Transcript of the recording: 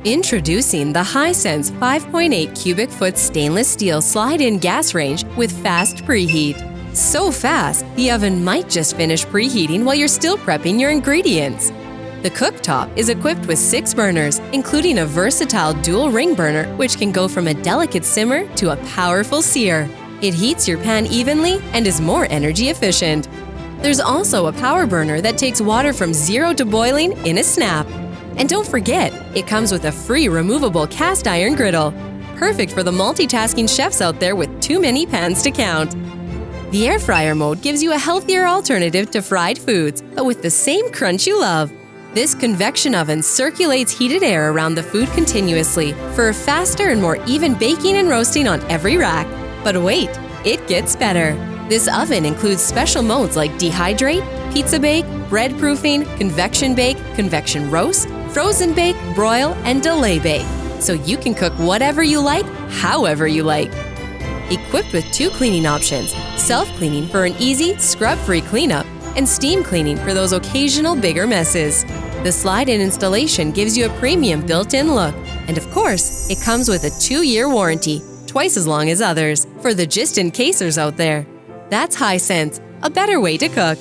Introducing the Hisense 5.8 cubic foot stainless steel slide-in gas range with fast preheat. So fast, the oven might just finish preheating while you're still prepping your ingredients. The cooktop is equipped with 6 burners, including a versatile dual ring burner which can go from a delicate simmer to a powerful sear. It heats your pan evenly and is more energy efficient. There's also a power burner that takes water from 0 to boiling in a snap. And don't forget, it comes with a free removable cast iron griddle, perfect for the multitasking chefs out there with too many pans to count. The air fryer mode gives you a healthier alternative to fried foods, but with the same crunch you love. This convection oven circulates heated air around the food continuously for a faster and more even baking and roasting on every rack. But wait, it gets better. This oven includes special modes like dehydrate, pizza bake, bread proofing, convection bake, convection roast, frozen bake, broil, and delay bake. So you can cook whatever you like, however you like. Equipped with 2 cleaning options, self-cleaning for an easy, scrub-free cleanup, and steam cleaning for those occasional bigger messes. The slide-in installation gives you a premium built-in look. And of course, it comes with a 2-year warranty, twice as long as others, for the just-in-casers out there. That's Hisense, a better way to cook.